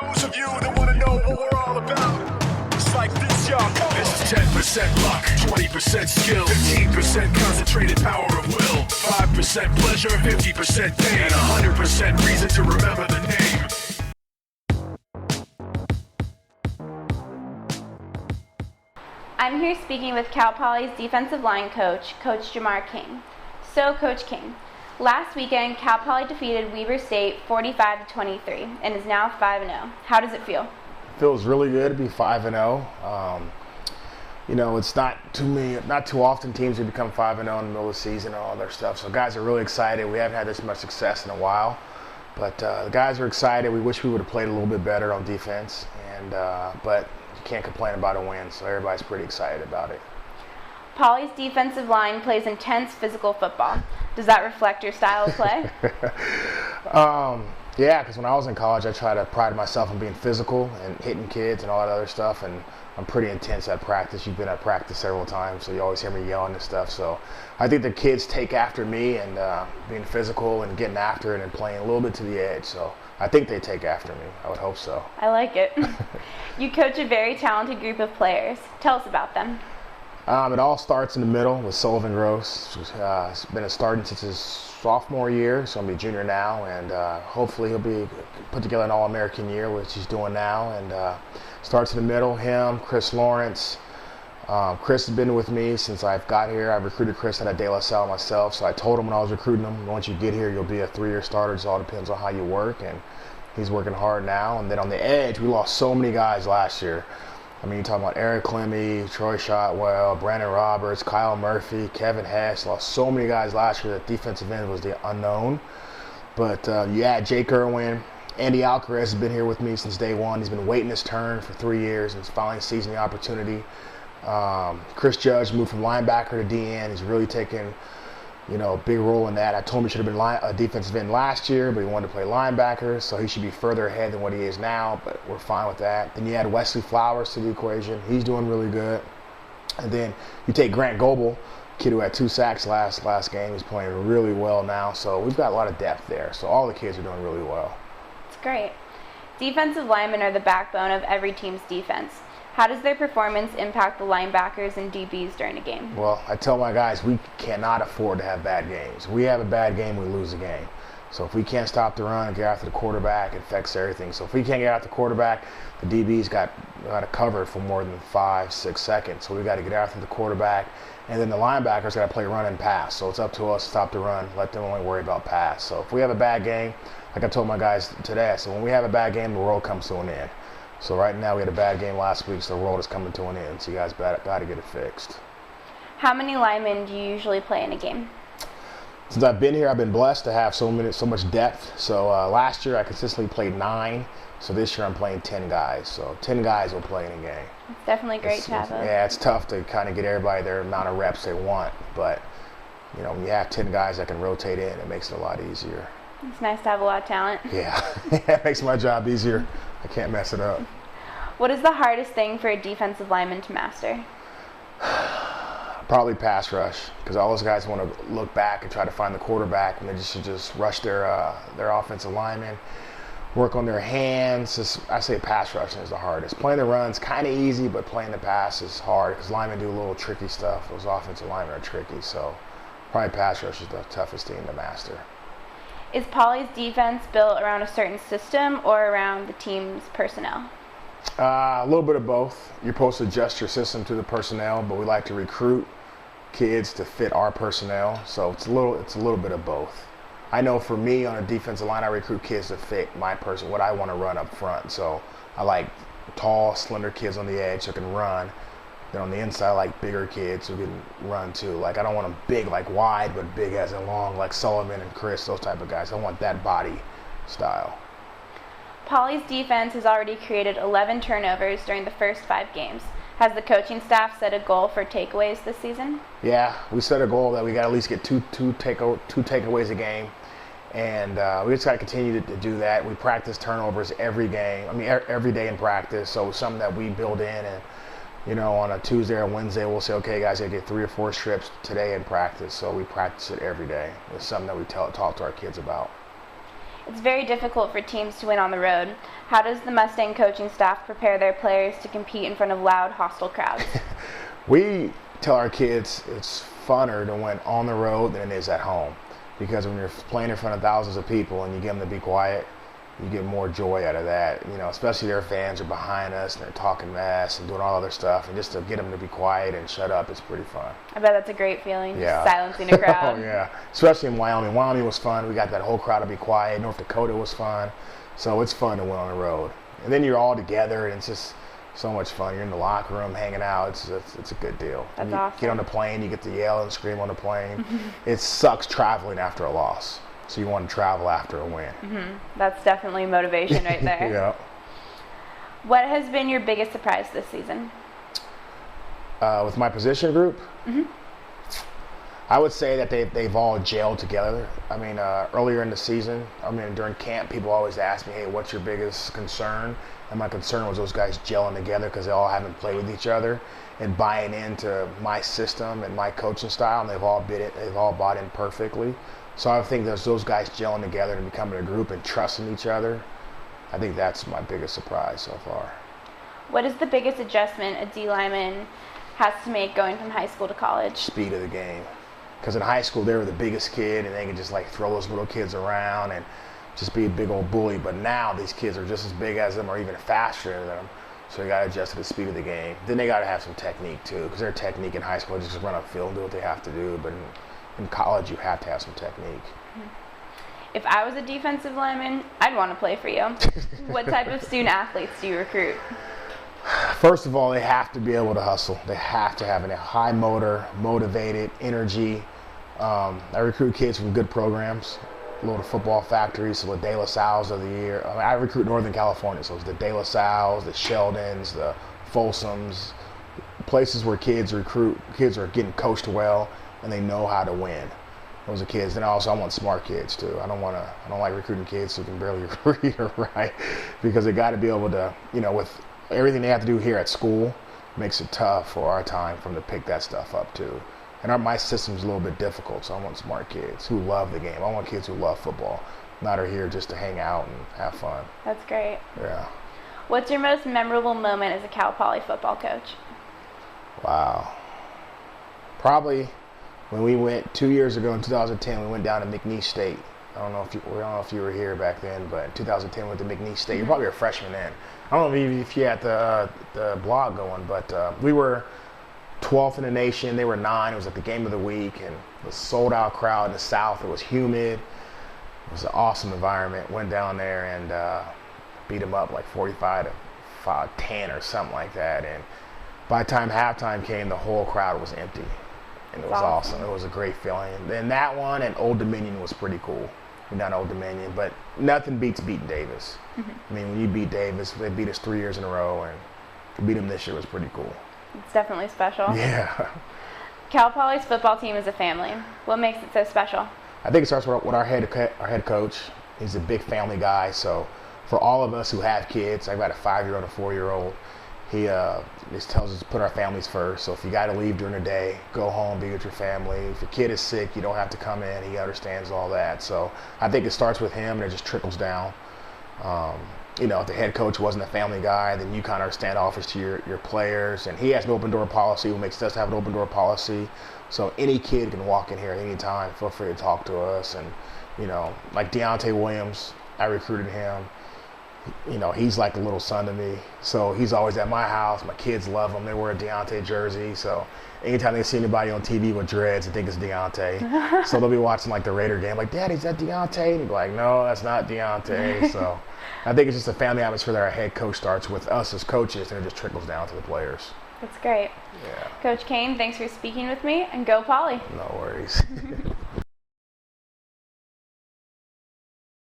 those of you that want to know what we're all about, it's like this, y'all. This is 10% luck, 20% skill, 15% concentrated power of will, 5% pleasure, 50% pain, and 100% reason to remember the name. I'm here speaking with Cal Poly's defensive line coach, Coach Cain. So, Coach Cain, last weekend, Cal Poly defeated Weber State 45-23 and is now 5-0. How does it feel? It feels really good to be 5-0. You know, it's not too often teams have become 5-0 in the middle of the season and all their stuff. So guys are really excited. We haven't had this much success in a while, but the guys are excited. We wish we would have played a little bit better on defense, but you can't complain about a win. So everybody's pretty excited about it. Poly's defensive line plays intense physical football. Does that reflect your style of play? Yeah, because when I was in college, I tried to pride myself on being physical and hitting kids and all that other stuff, and I'm pretty intense at practice. You've been at practice several times, so you always hear me yelling and stuff. So I think the kids take after me and being physical and getting after it and playing a little bit to the edge. So I think they take after me. I would hope so. I like it. You coach a very talented group of players. Tell us about them. It all starts in the middle with Sullivan Gross. He's been starting since his sophomore year, so he'll be junior now, and hopefully he'll be put together an All-American year, which he's doing now. And starts in the middle, him, Chris Lawrence. Chris has been with me since I've got here. I've recruited Chris at De La Salle myself, so I told him when I was recruiting him, once you get here, you'll be a 3-year starter. It just all depends on how you work, and he's working hard now. And then on the edge, we lost so many guys last year. I mean, you're talking about Eric Clemmy, Troy Shotwell, Brandon Roberts, Kyle Murphy, Kevin Hess. Lost so many guys last year that defensive end was the unknown. But you add Jake Irwin. Andy Alcaraz has been here with me since day one. He's been waiting his turn for 3 years and he's finally seizing the opportunity. Chris Judge moved from linebacker to DN. He's really taken, a big role in that. I told him he should have been a defensive end last year, but he wanted to play linebacker, so he should be further ahead than what he is now, but we're fine with that. Then you add Wesley Flowers to the equation. He's doing really good. And then you take Grant Goebel, kid who had 2 sacks last game. He's playing really well now, so we've got a lot of depth there. So all the kids are doing really well. That's great. Defensive linemen are the backbone of every team's defense. How does their performance impact the linebackers and DBs during a game? Well, I tell my guys, we cannot afford to have bad games. We have a bad game, we lose the game. So if we can't stop the run and get after the quarterback, it affects everything. So if we can't get after the quarterback, the DB's got to cover for more than 5-6 seconds. So we got to get after the quarterback. And then the linebackers got to play run and pass. So it's up to us to stop the run, let them only worry about pass. So if we have a bad game, like I told my guys today, so when we have a bad game, the world comes to an end. So right now we had a bad game last week, so the world is coming to an end. So you guys got to get it fixed. How many linemen do you usually play in a game? Since I've been here, I've been blessed to have so much depth. So last year I consistently played 9. So this year I'm playing 10 guys. So 10 guys will play in a game. It's definitely great to have. Yeah, it's tough to kind of get everybody their amount of reps they want. But when you have 10 guys that can rotate in, it makes it a lot easier. It's nice to have a lot of talent. Yeah, it makes my job easier. I can't mess it up. What is the hardest thing for a defensive lineman to master? Probably pass rush, because all those guys want to look back and try to find the quarterback, and they just rush their offensive linemen, work on their hands. I say pass rushing is the hardest. Playing the run's kind of easy, but playing the pass is hard because linemen do a little tricky stuff. Those offensive linemen are tricky, so probably pass rush is the toughest thing to master. Is Poly's defense built around a certain system or around the team's personnel? A little bit of both. You're supposed to adjust your system to the personnel, but we like to recruit kids to fit our personnel, so it's a little bit of both. I know for me on a defensive line, I recruit kids to fit my person, what I want to run up front. So I like tall, slender kids on the edge who can run. Then on the inside, I like bigger kids who can run too. Like I don't want them big, like wide, but big as in long, like Sullivan and Chris, those type of guys. I want that body style. Poly's defense has already created 11 turnovers during the first 5 games. Has the coaching staff set a goal for takeaways this season? Yeah, we set a goal that we got to at least get two takeaways a game, and we just got to continue to do that. We practice turnovers every game. I mean, every day in practice. So it's something that we build in, and on a Tuesday or Wednesday, we'll say, okay, guys, I get 3 or 4 strips today in practice. So we practice it every day. It's something that we talk to our kids about. It's very difficult for teams to win on the road. How does the Mustang coaching staff prepare their players to compete in front of loud, hostile crowds? We tell our kids it's funner to win on the road than it is at home, because when you're playing in front of thousands of people and you get them to be quiet, you get more joy out of that. Especially their fans are behind us and they're talking mess and doing all other stuff, and just to get them to be quiet and shut up, it's pretty fun. I bet that's a great feeling, Yeah. silencing a crowd. Oh yeah, especially in Wyoming. Wyoming was fun. We got that whole crowd to be quiet. North Dakota was fun, so it's fun to win on the road. And then you're all together, and it's just so much fun. You're in the locker room hanging out. It's a good deal. That's you awesome. Get on the plane, you get to yell and scream on the plane. It sucks traveling after a loss, so you want to travel after a win. That's definitely motivation right there. Yeah. What has been your biggest surprise this season? With my position group, I would say that they've all gelled together. I mean, earlier in the season, during camp, people always ask me, hey, what's your biggest concern? And my concern was those guys gelling together, because they all haven't played with each other and buying into my system and my coaching style, and they've all bought in perfectly. So I think there's those guys gelling together and becoming a group and trusting each other. I think that's my biggest surprise so far. What is the biggest adjustment a D lineman has to make going from high school to college? Speed of the game. Because in high school, they were the biggest kid, and they could just throw those little kids around and just be a big old bully. But now these kids are just as big as them or even faster than them. So you got to adjust to the speed of the game. Then they got to have some technique too, because their technique in high school is just run up field and do what they have to do. But in college, you have to have some technique. If I was a defensive lineman, I'd want to play for you. What type of student athletes do you recruit? First of all, they have to be able to hustle. They have to have a high motor, motivated, energy. I recruit kids from good programs, little football factories, so the De La Salles of the year. I recruit Northern California, so it's the De La Salles, the Sheldons, the Folsoms, places where kids are getting coached well and they know how to win. Those are kids. Then also I want smart kids too. I don't like recruiting kids who can barely read or write, because they got to be able to, with everything they have to do here at school, makes it tough for our time for them to pick that stuff up too. And my system's a little bit difficult, so I want smart kids who love the game. I want kids who love football, not are here just to hang out and have fun. That's great. Yeah. What's your most memorable moment as a Cal Poly football coach? Wow. Probably when we went 2 years ago in 2010, we went down to McNeese State. I don't know if you were here back then, but in 2010 we went to McNeese State. You're probably a freshman then. I don't know if you had the blog going, but we were 12th in the nation. They were 9. It was like the game of the week, and it was a sold out crowd in the South. It was humid. It was an awesome environment. Went down there and beat them up like 45-10 or something like that. And by the time halftime came, the whole crowd was empty. And it was awesome. It was a great feeling. And then that one and Old Dominion was pretty cool. We done Old Dominion, but nothing beats beating Davis. When you beat Davis, they beat us 3 years in a row, and to beat them this year was pretty cool. It's definitely special. Yeah. Cal Poly's football team is a family. What makes it so special? I think it starts with our head coach. He's a big family guy, so for all of us who have kids, I've got a 5-year-old, a 4-year-old. He just tells us to put our families first. So if you got to leave during the day, go home, be with your family. If your kid is sick, you don't have to come in. He understands all that. So I think it starts with him and it just trickles down. If the head coach wasn't a family guy, then you kind of stand office to your players. And he has an open door policy, what makes us have an open door policy. So any kid can walk in here at any time. Feel free to talk to us. And, like Deontay Williams, I recruited him. He's like a little son to me. So he's always at my house. My kids love him. They wear a Deontay jersey. So anytime they see anybody on TV with dreads, they think it's Deontay. So they'll be watching like the Raider game, like, Dad, is that Deontay? And he'd be like, no, that's not Deontay. So I think it's just a family atmosphere that our head coach starts with us as coaches, and it just trickles down to the players. That's great. Yeah. Coach Cain, thanks for speaking with me, and go Poly. No worries.